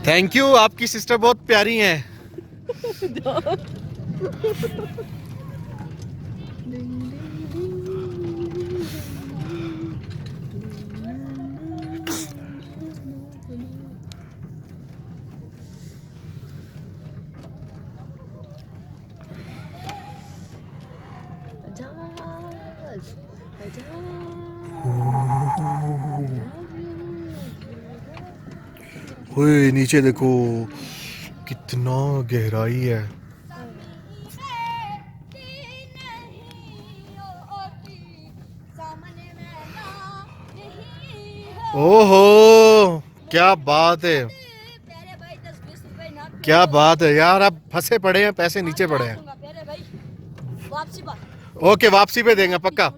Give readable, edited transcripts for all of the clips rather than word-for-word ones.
Thank you, आपकी sister बहुत प्यारी हैं। ओए नीचे देखो कितना गहराई है। ओहो क्या बात है, क्या बात है यार। अब फंसे पड़े हैं, पैसे नीचे पड़े हैं। ओके वापसी पे देंगे पक्का।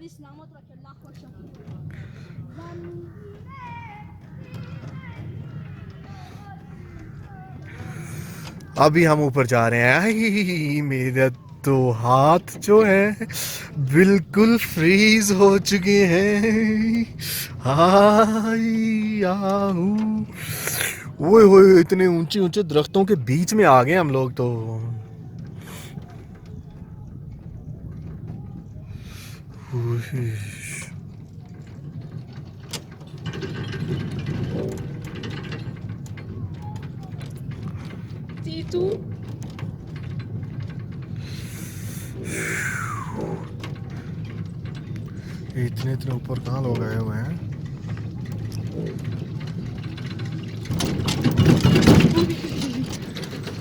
अभी हम ऊपर जा रहे हैं। आई मेरा तो हाथ जो है बिल्कुल फ्रीज हो चुके हैं। हाय आहू, ओए होए इतने ऊंचे ऊंचे दरख्तों के बीच में आ गए हम लोग तो। Titu. इतने इतने ऊपर कहाँ लोग आए हुए हैं।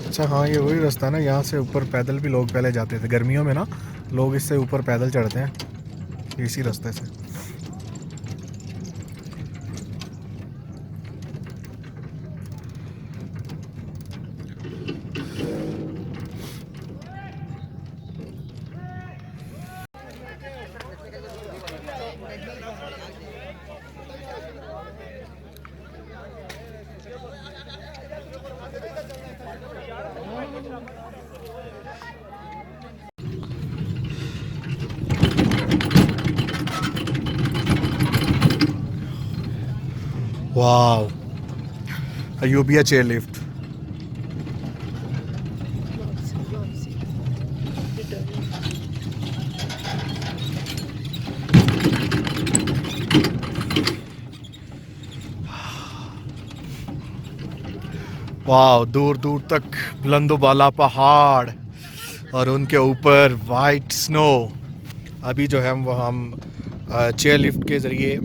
अच्छा हाँ, ये वही रास्ता है ना, यहाँ से ऊपर पैदल भी लोग पहले जाते थे गर्मियों में ना। लोग इससे ऊपर पैदल चढ़ते हैं इसी रास्ते से। Wow, Ayubia chair lift. वाह, दूर दूर तक बुलंदोबाला पहाड़ और उनके ऊपर वाइट स्नो। अभी जो है हम चेयर लिफ्ट के ज़रिए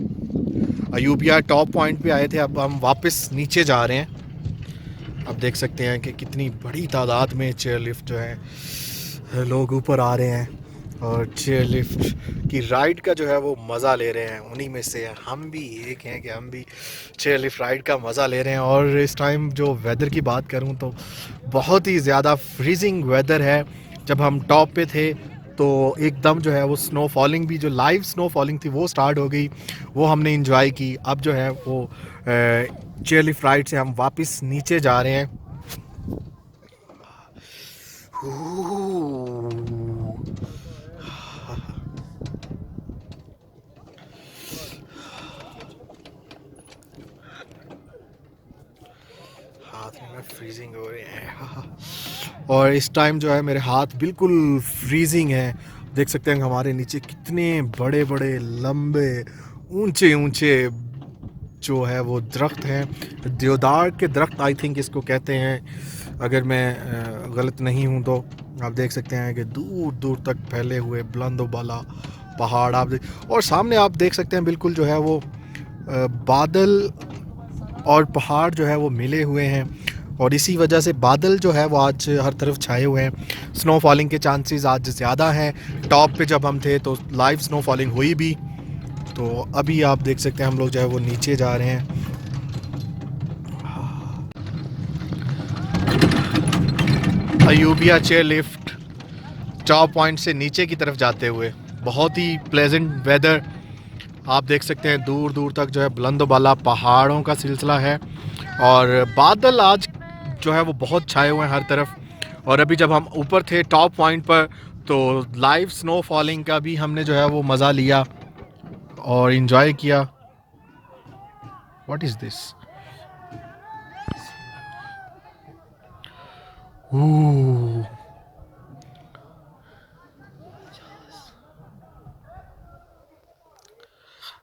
अयूबिया टॉप पॉइंट पे आए थे। अब हम वापस नीचे जा रहे हैं। अब देख सकते हैं कि कितनी बड़ी तादाद में चेयर लिफ्ट जो है लोग ऊपर आ रहे हैं और चेयर लिफ्ट की राइड का जो है वो मज़ा ले रहे हैं। उन्हीं में से हम भी एक हैं कि हम भी चेयर लिफ्ट राइड का मज़ा ले रहे हैं। और इस टाइम जो वेदर की बात करूं तो बहुत ही ज़्यादा फ्रीजिंग वेदर है। जब हम टॉप पे थे तो एकदम जो है वो स्नो फॉलिंग भी, जो लाइव स्नो फॉलिंग थी वो स्टार्ट हो गई, वो हमने इंजॉय की। अब जो है वो चेयर लिफ्ट राइड से हम वापस नीचे जा रहे हैं। हाथ में फ्रीजिंग हो रही है और इस टाइम जो है मेरे हाथ बिल्कुल फ्रीजिंग है। देख सकते हैं हमारे नीचे कितने बड़े बड़े लंबे ऊंचे ऊंचे जो है वो दरख्त हैं। देवदार के दरख्त आई थिंक इसको कहते हैं, अगर मैं गलत नहीं हूँ तो। आप देख सकते हैं कि दूर दूर तक फैले हुए बुलंदोबाला पहाड़ आप और सामने आप देख सकते हैं बिल्कुल जो है वो बादल और पहाड़ जो है वो मिले हुए हैं। और इसी वजह से बादल जो है वो आज हर तरफ छाए हुए हैं। स्नो फॉलिंग के चांसेस आज ज़्यादा हैं। टॉप पे जब हम थे तो लाइव स्नो फॉलिंग हुई भी। तो अभी आप देख सकते हैं हम लोग जो है वो नीचे जा रहे हैं। Ayubia chair lift top point से नीचे की तरफ जाते हुए बहुत ही प्लेजेंट वेदर। आप देख सकते हैं दूर दूर तक जो है बुलंदोबाला पहाड़ों का सिलसिला है और बादल आज जो है वो बहुत छाए हुए हैं हर तरफ। और अभी जब हम ऊपर थे टॉप पॉइंट पर तो लाइव स्नो फॉलिंग का भी हमने जो है वो मज़ा लिया और इन्जॉय किया। What is this? ओह,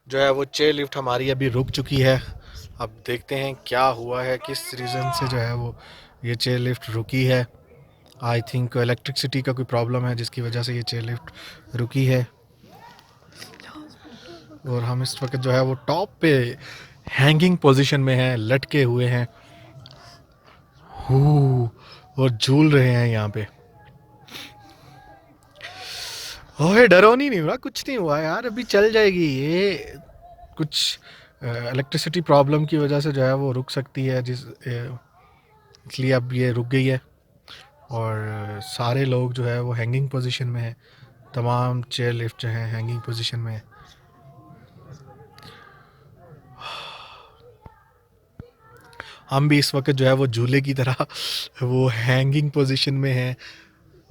जो है वो चेयर लिफ्ट हमारी अभी रुक चुकी है। अब देखते हैं क्या हुआ है, किस रीज़न से जो है वो ये चेयर लिफ्ट रुकी है। आई थिंक इलेक्ट्रिसिटी का कोई प्रॉब्लम है जिसकी वजह से ये चेयर लिफ्ट रुकी है। और हम इस वक्त जो है वो टॉप पे हैंगिंग पोजीशन में हैं, लटके हुए हैं हू, और झूल रहे हैं यहाँ पे। ओए डरो नहीं हुआ, कुछ नहीं हुआ यार, अभी चल जाएगी ये। कुछ इलेक्ट्रिसिटी प्रॉब्लम की वजह से जो है वो रुक सकती है, इसलिए अब ये रुक गई है। और सारे लोग जो है वो हैंगिंग पोजीशन में हैं, तमाम चेयर लिफ्ट जो हैं हैंगिंग पोजीशन में है। हम भी इस वक्त जो है वो झूले की तरह वो हैंगिंग पोजीशन में हैं।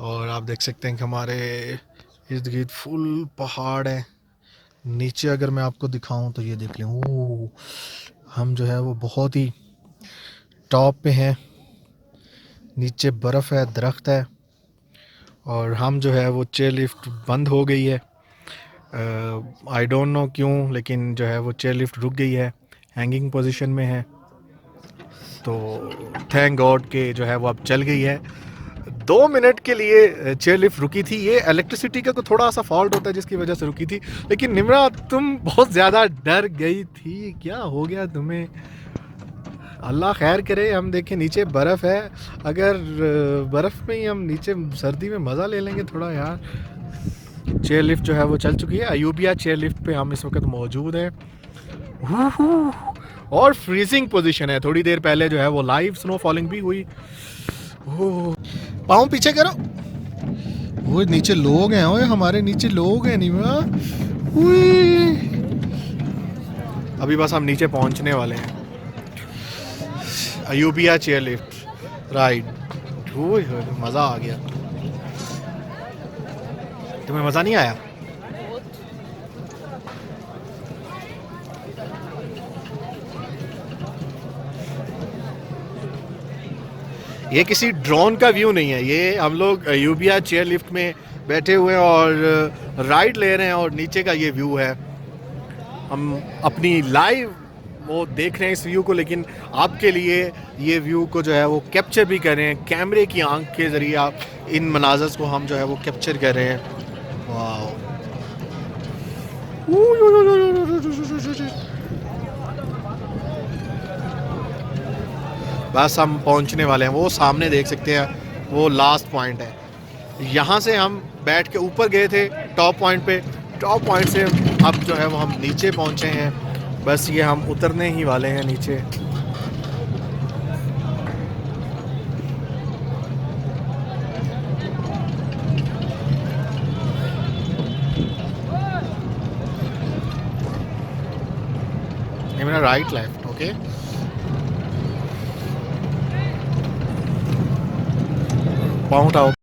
और आप देख सकते हैं कि हमारे इर्द गिर्द फुल पहाड़ है। नीचे अगर मैं आपको दिखाऊं तो ये देख लें, ओह, हम जो है वो बहुत ही टॉप पे हैं। नीचे बर्फ़ है, दरख्त है, और हम जो है वो चेयर लिफ्ट बंद हो गई है। आई डोंट नो क्यों, लेकिन जो है वो चेयर लिफ्ट रुक गई है, हैंगिंग पोजीशन में है। तो थैंक गॉड के जो है वो अब चल गई है। 2 मिनट के लिए चेयर लिफ्ट रुकी थी। ये इलेक्ट्रिसिटी का तो थोड़ा सा फॉल्ट होता है जिसकी वजह से रुकी थी। लेकिन निम्रा, तुम बहुत ज़्यादा डर गई थी, क्या हो गया तुम्हें? अल्लाह खैर करे। हम देखें नीचे बर्फ़ है, अगर बर्फ़ में ही हम नीचे सर्दी में मज़ा ले लेंगे थोड़ा यार। चेयर लिफ्ट जो है वो चल चुकी है। अयूबिया चेयर लिफ्ट पे हम इस वक्त मौजूद हैं। और फ्रीजिंग पोजीशन है। थोड़ी देर पहले जो है वो लाइव स्नो फॉलिंग भी हुई। ओह, पाँव पीछे करो। वो नीचे लोग हैं, ओए हमारे नीचे लोग हैं निमा। अभी बस हम नीचे पहुंचने वाले हैं। Ayubia chair lift ride. मज़ा आ गया। तुम्हें मज़ा नहीं आया? ये किसी ड्रोन का व्यू नहीं है, ये हम लोग अयूबिया चेयर लिफ्ट में बैठे हुए हैं और राइड ले रहे हैं, और नीचे का ये व्यू है। हम अपनी लाइव वो देख रहे हैं इस व्यू को, लेकिन आपके लिए ये व्यू को जो है वो कैप्चर भी कर रहे हैं। कैमरे की आंख के ज़रिए आप इन मनाज़र को हम जो है वो कैप्चर कर रहे हैं। वाह, बस हम पहुंचने वाले हैं। वो सामने देख सकते हैं, वो लास्ट पॉइंट है। यहाँ से हम बैठ के ऊपर गए थे टॉप पॉइंट पे। टॉप पॉइंट से अब जो है वो हम नीचे पहुँचे हैं। बस ये हम उतरने ही वाले हैं नीचे। ये मेरा राइट लेफ्ट, ओके। पाँव उठाओ।